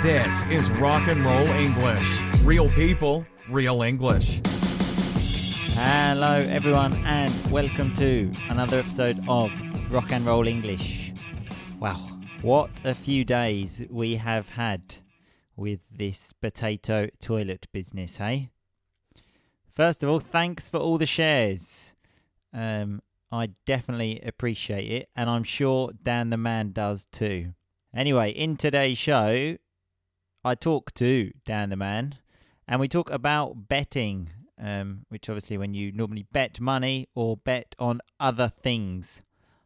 This is Rock and Roll English. Real people, real English. Hello everyone and welcome to another episode of Rock and Roll English. Wow, what a few days we have had with this potato toilet business, hey? First of all, thanks for all the shares. I definitely appreciate it, and I'm sure Dan the Man does too. Anyway, in today's show, I talk to Dan the Man, and we talk about betting, which obviously when you normally bet money or bet on other things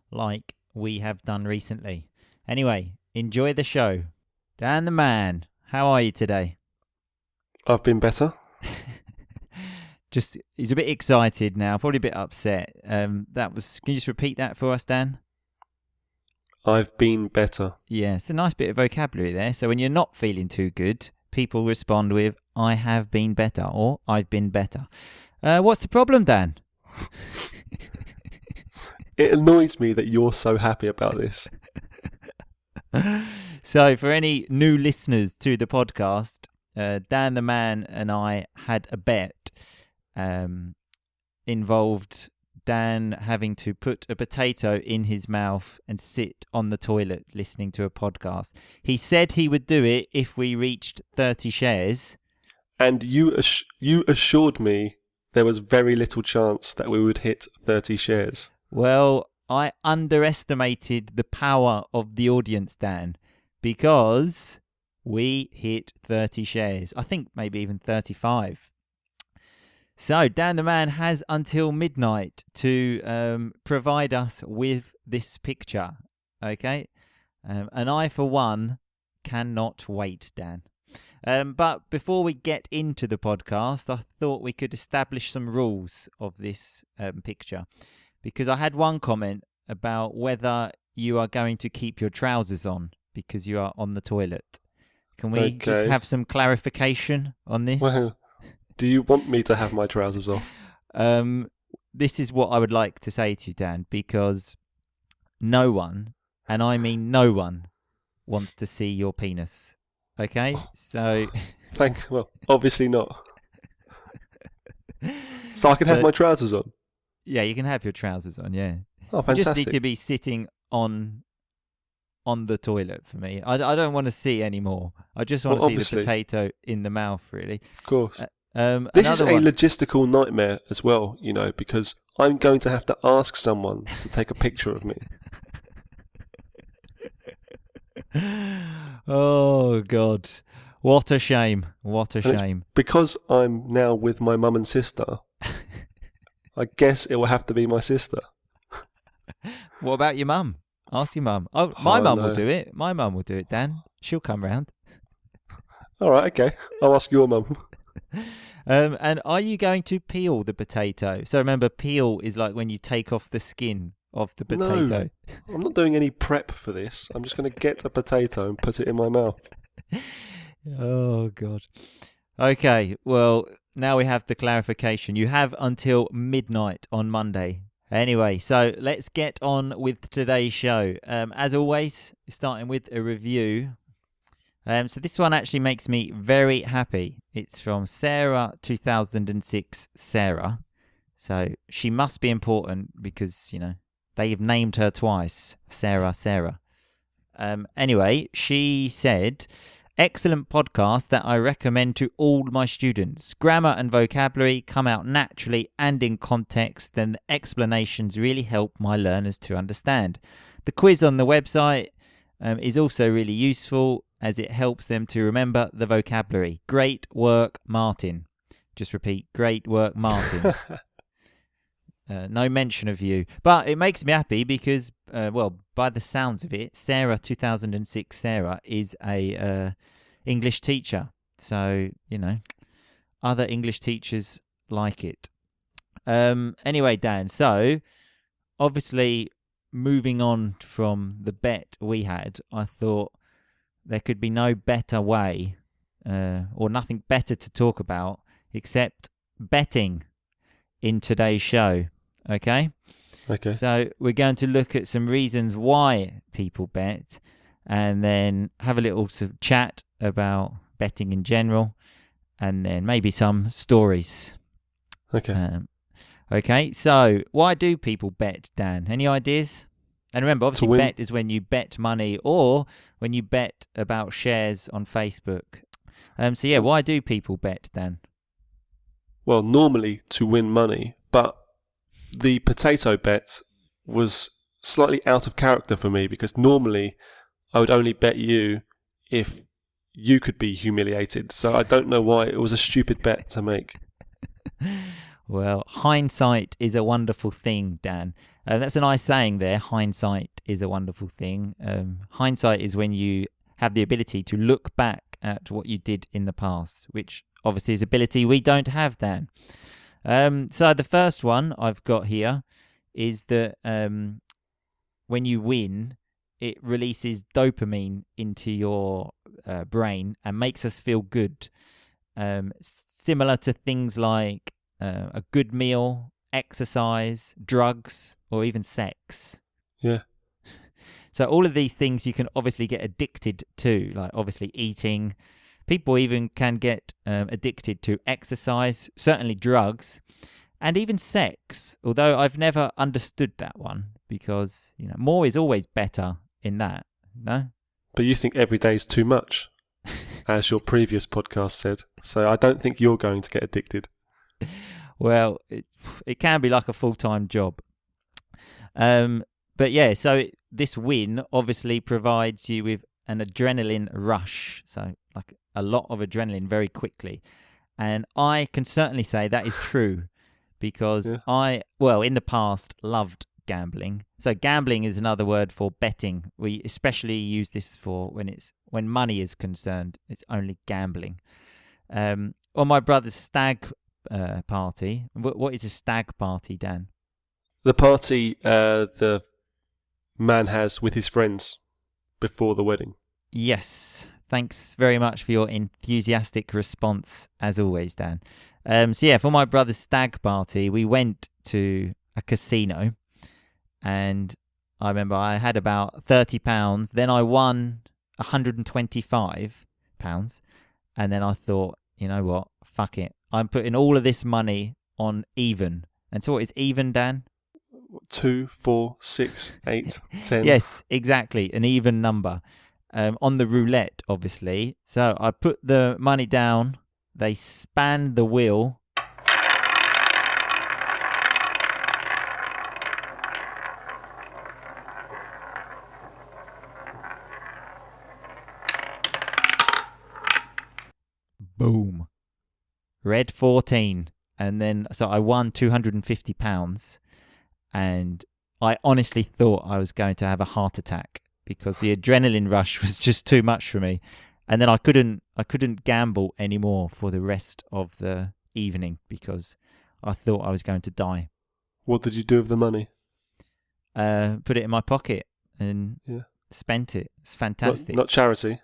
like we have done recently. Anyway, enjoy the show. Dan the Man, how are you today? I've been better. He's a bit excited now, probably a bit upset. Can you just repeat that for us, Dan? I've been better. Yeah, it's a nice bit of vocabulary there. So when you're not feeling too good, people respond with, I have been better, or I've been better. What's the problem, Dan? It annoys me that you're so happy about this. So for any new listeners to the podcast, Dan the Man and I had a bet involved Dan having to put a potato in his mouth and sit on the toilet listening to a podcast. He said he would do it if we reached 30 shares. And you assured me there was very little chance that we would hit 30 shares. Well, I underestimated the power of the audience, Dan, because we hit 30 shares. I think maybe even 35. So Dan the Man has until midnight to provide us with this picture, okay? And I, for one, cannot wait, Dan. But before we get into the podcast, I thought we could establish some rules of this picture, because I had one comment about whether you are going to keep your trousers on because you are on the toilet. Can we just have some clarification on this? Well, do you want me to have my trousers off? This is what I would like to say to you, Dan, because no one, and I mean no one, wants to see your penis. Okay? So... Well, obviously not. So I can have my trousers on? Yeah, you can have your trousers on, yeah. Oh, fantastic. You just need to be sitting on the toilet for me. I don't want to see anymore. I just want to see the potato in the mouth, really. Of course. This is a logistical nightmare as well, because I'm going to have to ask someone to take a picture of me. Oh, God. What a shame. What a shame. Because I'm now with my mum and sister, I guess it will have to be my sister. What about your mum? Ask your mum. Oh, my mum will do it. My mum will do it, Dan. She'll come round. All right, okay. I'll ask your mum. And are you going to peel the potato? So remember, peel is like when you take off the skin of the potato. No, I'm not doing any prep for this. I'm just going to get a potato and put it in my mouth. Oh, God. Okay, well, now we have the clarification. You have until midnight on Monday. Anyway, so let's get on with today's show. As always, starting with a review. So this one actually makes me very happy. It's from Sarah 2006 Sarah. So she must be important because, they've named her twice. Sarah. Anyway, she said, excellent podcast that I recommend to all my students. Grammar and vocabulary come out naturally and in context, and the explanations really help my learners to understand. The quiz on the website is also really useful as it helps them to remember the vocabulary. Great work, Martin. Just repeat, great work, Martin. No mention of you. But it makes me happy because, by the sounds of it, Sarah 2006 Sarah is a English teacher. So, other English teachers like it. Anyway, Dan, so obviously moving on from the bet we had, I thought there could be no better way or nothing better to talk about except betting in today's show. Okay? Okay. So we're going to look at some reasons why people bet and then have a little sort of chat about betting in general, and then maybe some stories. Okay. Okay, so why do people bet, Dan? Any ideas? And remember, obviously, bet is when you bet money or when you bet about shares on Facebook. So yeah, why do people bet, Dan? Well, normally to win money, but the potato bet was slightly out of character for me because normally I would only bet you if you could be humiliated. So I don't know why it was a stupid bet to make. Well, hindsight is a wonderful thing, Dan. That's a nice saying there. Hindsight is a wonderful thing. Hindsight is when you have the ability to look back at what you did in the past, which obviously is an ability we don't have, Dan. So the first one I've got here is that when you win, it releases dopamine into your brain and makes us feel good. Similar to things like a good meal, exercise, drugs, or even sex. Yeah. So all of these things you can obviously get addicted to, like obviously eating. People even can get addicted to exercise, certainly drugs, and even sex. Although I've never understood that one because more is always better in that. No. But you think every day is too much, as your previous podcast said. So I don't think you're going to get addicted. Well, it can be like a full-time job. But yeah, so this win obviously provides you with an adrenaline rush. So like a lot of adrenaline very quickly. And I can certainly say that is true because in the past, loved gambling. So gambling is another word for betting. We especially use this for when money is concerned. It's only gambling. On my brother's stag party. What is a stag party, Dan? The party the man has with his friends before the wedding. Yes. Thanks very much for your enthusiastic response, as always, Dan. So yeah, for my brother's stag party, we went to a casino, and I remember I had about £30. Then I won £125, and then I thought, you know what? Fuck it. I'm putting all of this money on even. And so what is even, Dan? 2, 4, 6, 8, 10. Yes, exactly. An even number. On the roulette, obviously. So I put the money down. They span the wheel. Boom. Red 14. And then, so I won £250. And I honestly thought I was going to have a heart attack because the adrenaline rush was just too much for me. And then I couldn't gamble anymore for the rest of the evening because I thought I was going to die. What did you do with the money? Put it in my pocket and spent it. It's fantastic. Not charity?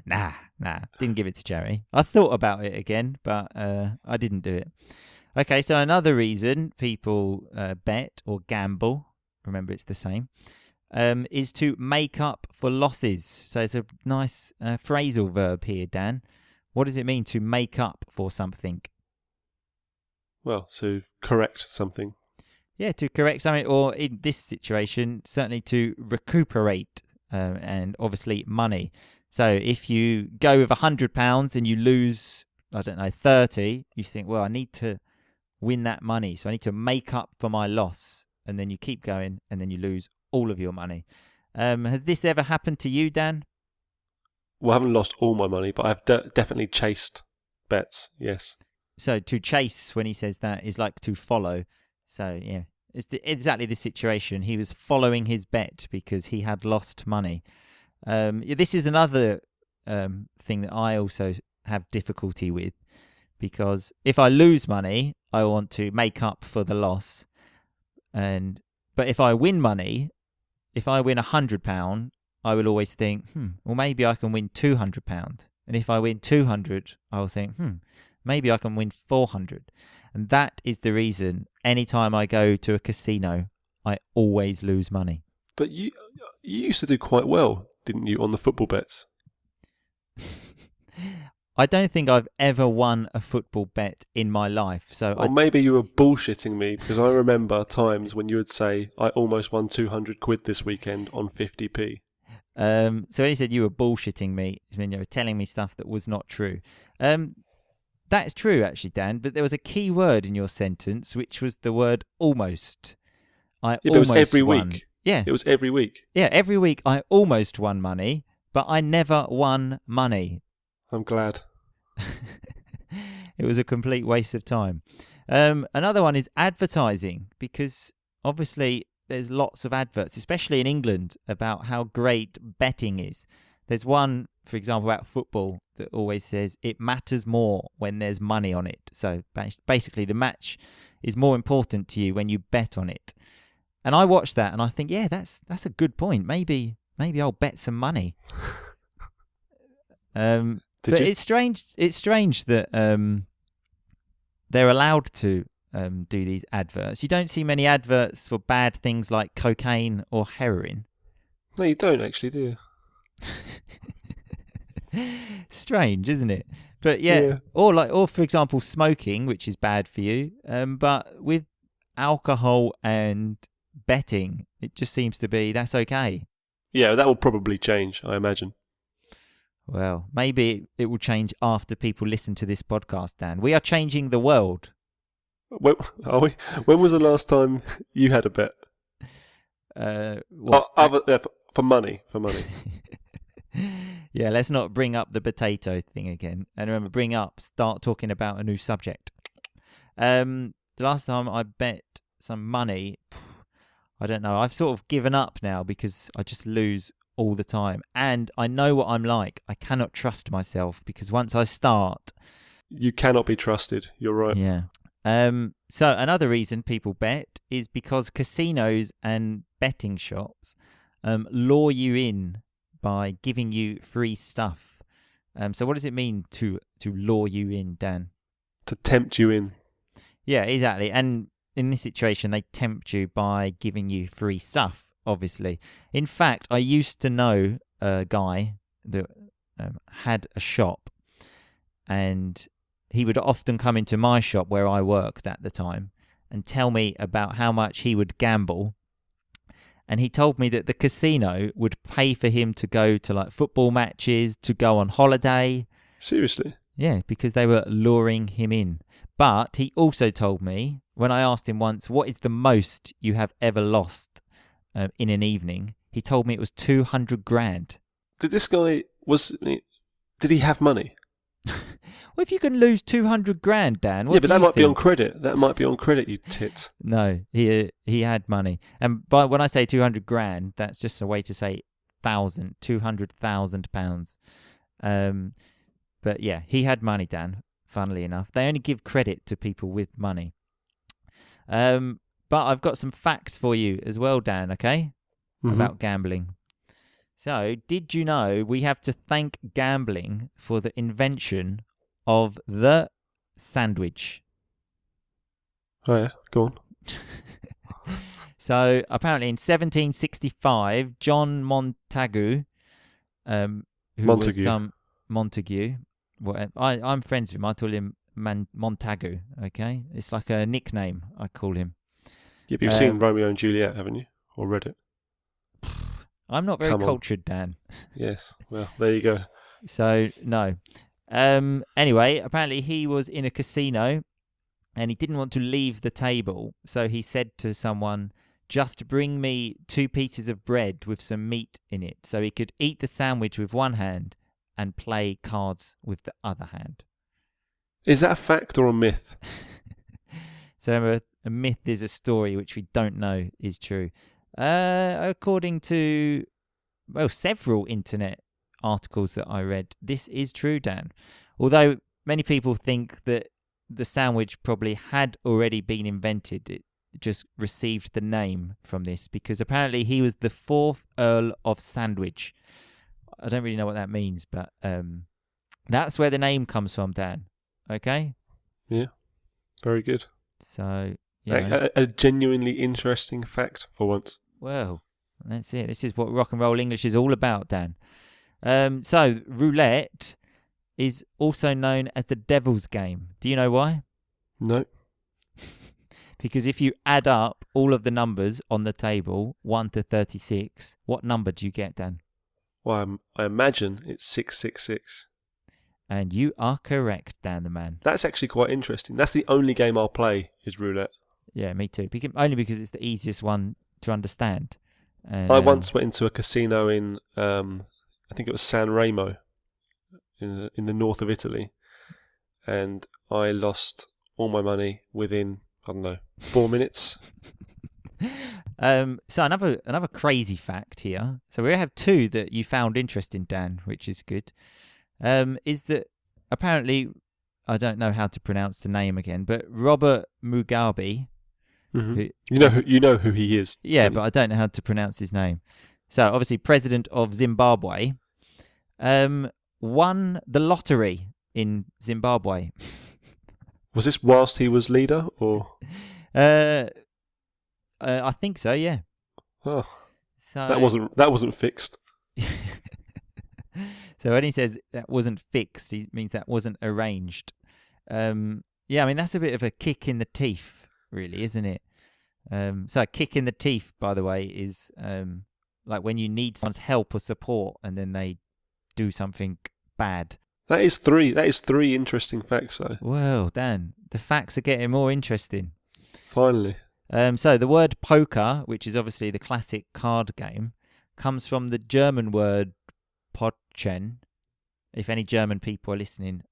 Nah. Didn't give it to charity. I thought about it again, but I didn't do it. Okay, so another reason people bet or gamble, remember it's the same, is to make up for losses. So it's a nice phrasal verb here, Dan. What does it mean to make up for something? Well, to correct something. Yeah, to correct something, or in this situation, certainly to recuperate, and obviously money. So if you go with £100 and you lose, 30, you think, well, I need to win that money, so I need to make up for my loss. And then you keep going, and then you lose all of your money. Has this ever happened to you, Dan? Well, I haven't lost all my money, but I've definitely chased bets, yes. So to chase, when he says that, is like to follow. So, yeah, it's exactly the situation. He was following his bet because he had lost money. This is another thing that I also have difficulty with, because if I lose money, I want to make up for the loss. But if I win money, if I win £100, I will always think, well, maybe I can win £200. And if I win 200, I will think, maybe I can win 400. And that is the reason anytime I go to a casino, I always lose money. But You used to do quite well, didn't you, on the football bets? I don't think I've ever won a football bet in my life. So Or maybe you were bullshitting me, because I remember times when you would say, I almost won 200 quid this weekend on 50p. So when you said you were bullshitting me, I mean, you were telling me stuff that was not true. That's true, actually, Dan, but there was a key word in your sentence, which was the word almost. But it was every won. week. Yeah. It was every week. Yeah, every week I almost won money, but I never won money. I'm glad. It was a complete waste of time. Another one is advertising, because obviously there's lots of adverts, especially in England, about how great betting is. There's one, for example, about football that always says it matters more when there's money on it. So basically the match is more important to you when you bet on it. And I watch that and I think, yeah, that's a good point. Maybe I'll bet some money. But it's strange. It's strange that they're allowed to do these adverts. You don't see many adverts for bad things like cocaine or heroin. No, you don't actually, do you? Strange, isn't it? But yeah, or for example, smoking, which is bad for you. But with alcohol and betting, it just seems to be that's okay. Yeah, that will probably change, I imagine. Well, maybe it will change after people listen to this podcast, Dan. We are changing the world. When, are we? When was the last time you had a bet? For money. Yeah, let's not bring up the potato thing again. And remember, start talking about a new subject. The last time I bet some money, I don't know. I've sort of given up now because I just lose all the time. And I know what I'm like. I cannot trust myself because once I start... You cannot be trusted. You're right. Yeah. So another reason people bet is because casinos and betting shops lure you in by giving you free stuff. So what does it mean to lure you in, Dan? To tempt you in. Yeah, exactly. And in this situation, they tempt you by giving you free stuff, obviously. In fact, I used to know a guy that had a shop, and he would often come into my shop where I worked at the time and tell me about how much he would gamble. And he told me that the casino would pay for him to go to like football matches, to go on holiday. Seriously? Yeah, because they were luring him in. But he also told me, when I asked him once, what is the most you have ever lost in an evening? He told me it was 200 grand. Did he have money? Well, if you can lose 200 grand, Dan, what yeah, but that might think? be on credit. That might be on credit, you tit. No, he had money. And when I say 200 grand, that's just a way to say 200,000 pounds. But yeah, he had money, Dan, funnily enough. They only give credit to people with money. But I've got some facts for you as well, Dan, okay? Mm-hmm. About gambling. So, did you know we have to thank gambling for the invention of the sandwich? Oh yeah, go on. So, apparently in 1765, John Montagu, Montague. Well, I'm friends with him. I call him Montagu, okay? It's like a nickname, I call him. Yeah, but you've seen Romeo and Juliet, haven't you? Or read it? I'm not very cultured, Dan. Yes, well, there you go. So, no. Anyway, apparently he was in a casino and he didn't want to leave the table. So he said to someone, just bring me 2 pieces of bread with some meat in it. So he could eat the sandwich with one hand and play cards with the other hand. Is that a fact or a myth? So a myth is a story which we don't know is true. According to, several internet articles that I read, this is true, Dan. Although many people think that the sandwich probably had already been invented. It just received the name from this because apparently he was the 4th Earl of Sandwich. I don't really know what that means, but that's where the name comes from, Dan. Okay? Yeah, very good. So, a genuinely interesting fact for once. Well, That's it. This is what rock and roll English is all about, Dan. So roulette is also known as the devil's game. Do you know why? No. Because if you add up all of the numbers on the table, 1 to 36, what number do you get, Dan? Well, I imagine it's 666. And you are correct, Dan the man. That's actually quite interesting. That's the only game I'll play is roulette. Yeah, me too. Only because it's the easiest one to understand. And, I once went into a casino in, I think it was San Remo, in the north of Italy, and I lost all my money within, I don't know, 4 minutes. So another crazy fact here. So we have two that you found interesting, Dan, which is good. Is that apparently, I don't know how to pronounce the name again, but Robert Mugabe. Mm-hmm. You know who he is. Yeah, but I don't know how to pronounce his name. So obviously, president of Zimbabwe, won the lottery in Zimbabwe. Was this whilst he was leader, or? I think so. Yeah. Oh, so that wasn't fixed. So when he says that wasn't fixed, he means that wasn't arranged. Yeah, I mean that's a bit of a kick in the teeth, really, isn't it? So a kick in the teeth, by the way, is like when you need someone's help or support, and then they do something bad. That is three interesting facts, though. Well, Dan, the facts are getting more interesting. Finally. So the word poker, which is obviously the classic card game, comes from the German word Potchen. If any German people are listening,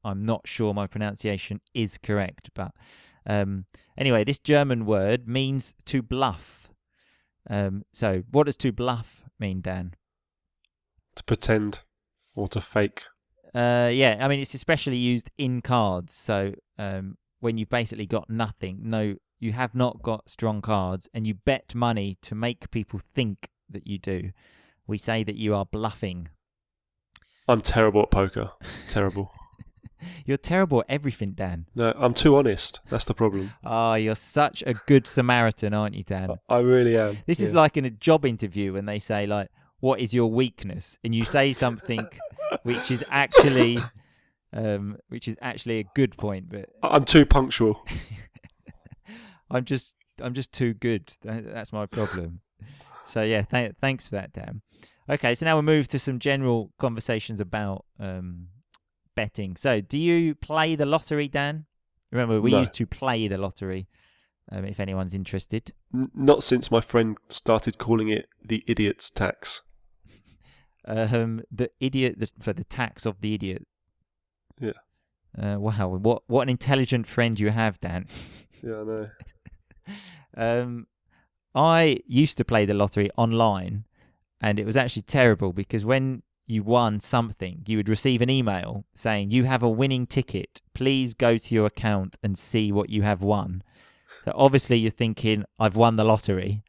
I'm not sure my pronunciation is correct, but anyway, this German word means to bluff. So what does to bluff mean, Dan? To pretend or to fake. Yeah, I mean, it's especially used in cards. So when you've basically got nothing, you have not got strong cards, and you bet money to make people think that you do, we say that you are bluffing. I'm terrible at poker. Terrible. You're terrible at everything, Dan. No, I'm too honest. That's the problem. Oh, you're such a good Samaritan, aren't you, Dan? I really am. This is like in a job interview when they say, like, what is your weakness? And you say something which is actually a good point, but I'm too punctual. I'm just too good. That's my problem. So yeah, thanks for that, Dan. Okay, so now we'll move to some general conversations about betting. So, do you play the lottery, Dan? Remember, we used to play the lottery. If anyone's interested. Not since my friend started calling it the idiot's tax. The idiot for the tax of the idiot. Yeah. Wow, what an intelligent friend you have, Dan. Yeah, I know. I used to play the lottery online, and it was actually terrible because when you won something, you would receive an email saying, you have a winning ticket. Please go to your account and see what you have won. So obviously you're thinking, I've won the lottery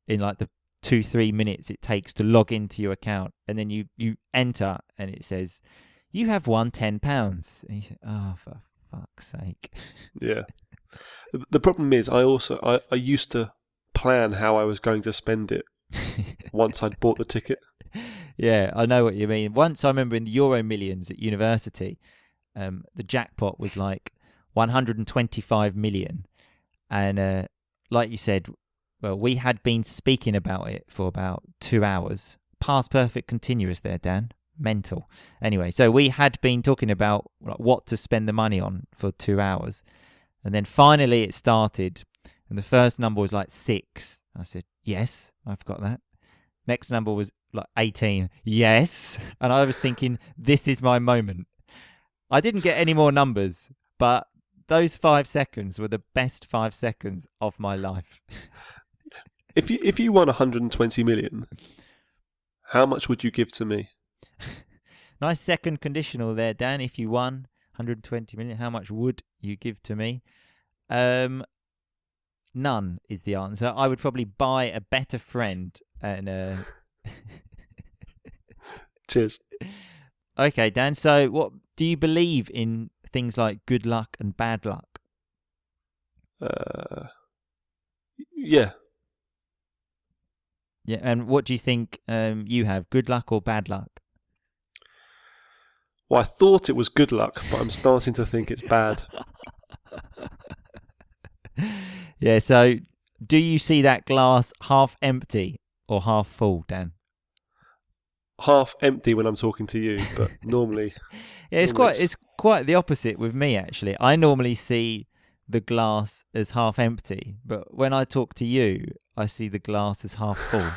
in like the 2-3 minutes it takes to log into your account. And then you enter and it says, you have won £10. And you say, oh, for fuck's sake. Yeah. The problem is I used to plan how I was going to spend it once I'd bought the ticket. Yeah, I know what you mean. Once I remember in the Euro Millions at university, the jackpot was like 125 million. And like you said, well, we had been speaking about it for about 2 hours. Past perfect continuous there, Dan. Mental. Anyway, so we had been talking about what to spend the money on for 2 hours. And then finally it started. And the first number was like 6. I said, yes, I've got that. Next number was like 18. Yes. And I was thinking, this is my moment. I didn't get any more numbers, but those 5 seconds were the best 5 seconds of my life. If you won 120 million, how much would you give to me? Nice second conditional there, Dan. If you won 120 million, how much would you give to me? None is the answer. I would probably buy a better friend and Cheers. Okay, Dan. So, what do you believe in things like good luck and bad luck? Yeah. Yeah, and what do you think you have? Good luck or bad luck? Well, I thought it was good luck, but I'm starting to think it's bad. Yeah, so do you see that glass half empty or half full, Dan? Half empty when I'm talking to you, but normally... Yeah, it's quite the opposite with me, actually. I normally see the glass as half empty, but when I talk to you, I see the glass as half full.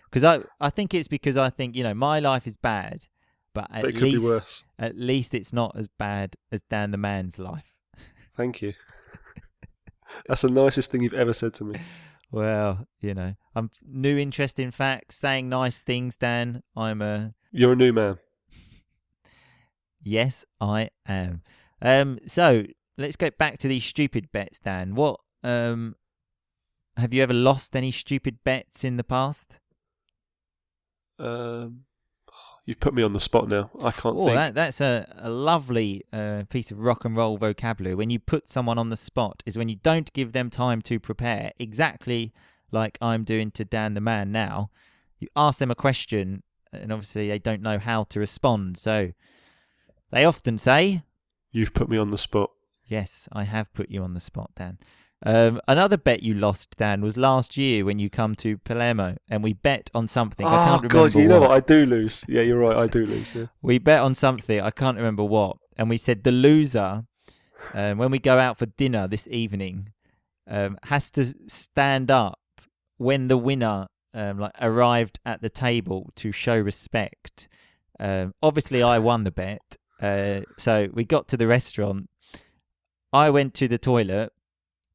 Because I think it's because I think, my life is bad, but it could be worse. At least it's not as bad as Dan the man's life. Thank you. That's the nicest thing you've ever said to me. Well, I'm new interest in facts, saying nice things, Dan. You're a new man. Yes, I am. So let's go back to these stupid bets, Dan. What have you ever lost any stupid bets in the past? You've put me on the spot now. I can't think. That's a lovely piece of rock and roll vocabulary. When you put someone on the spot is when you don't give them time to prepare, exactly like I'm doing to Dan the man now. You ask them a question, and obviously they don't know how to respond. So they often say... You've put me on the spot. Yes, I have put you on the spot, Dan. Another bet you lost, Dan, was last year when you come to Palermo and we bet on something. I can't remember God, you know what? I do lose. Yeah, you're right. I do lose. Yeah. We bet on something. I can't remember what. And we said the loser, when we go out for dinner this evening, has to stand up when the winner arrived at the table to show respect. Obviously, I won the bet. So we got to the restaurant. I went to the toilet.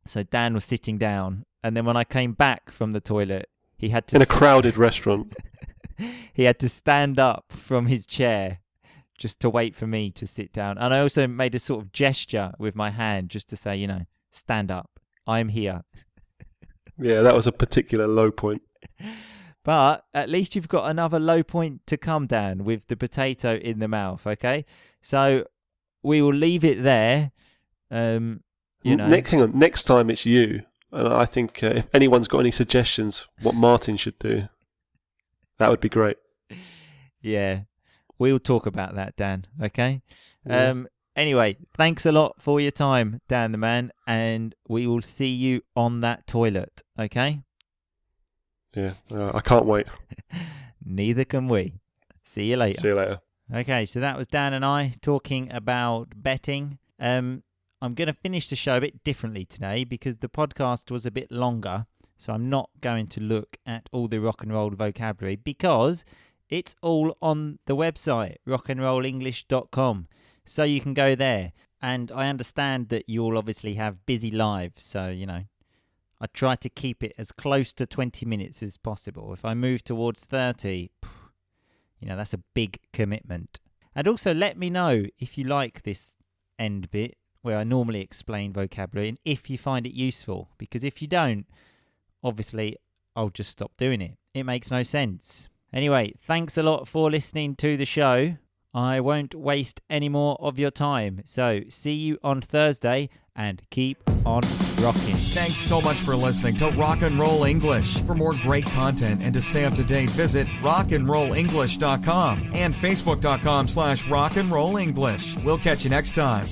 So Dan was sitting down, and then when I came back from the toilet, he had to... In a crowded restaurant. He had to stand up from his chair just to wait for me to sit down. And I also made a sort of gesture with my hand just to say, stand up. I'm here. Yeah, that was a particular low point. But at least you've got another low point to come, Dan, with the potato in the mouth, okay? So we will leave it there. Hang on. Next time it's you. And I think if anyone's got any suggestions what Martin should do, that would be great. Yeah. We'll talk about that, Dan. Okay? Yeah. Anyway, thanks a lot for your time, Dan the man. And we will see you on that toilet. Okay? Yeah. I can't wait. Neither can we. See you later. See you later. Okay, so that was Dan and I talking about betting. I'm going to finish the show a bit differently today because the podcast was a bit longer. So I'm not going to look at all the rock and roll vocabulary because it's all on the website, rockandrollenglish.com. So you can go there. And I understand that you all obviously have busy lives. So, I try to keep it as close to 20 minutes as possible. If I move towards 30, that's a big commitment. And also let me know if you like this end bit, where I normally explain vocabulary, and if you find it useful. Because if you don't, obviously, I'll just stop doing it. It makes no sense. Anyway, thanks a lot for listening to the show. I won't waste any more of your time. So, see you on Thursday, and keep on rocking. Thanks so much for listening to Rock and Roll English. For more great content and to stay up to date, visit rockandrollenglish.com and facebook.com/rockandrollenglish. We'll catch you next time.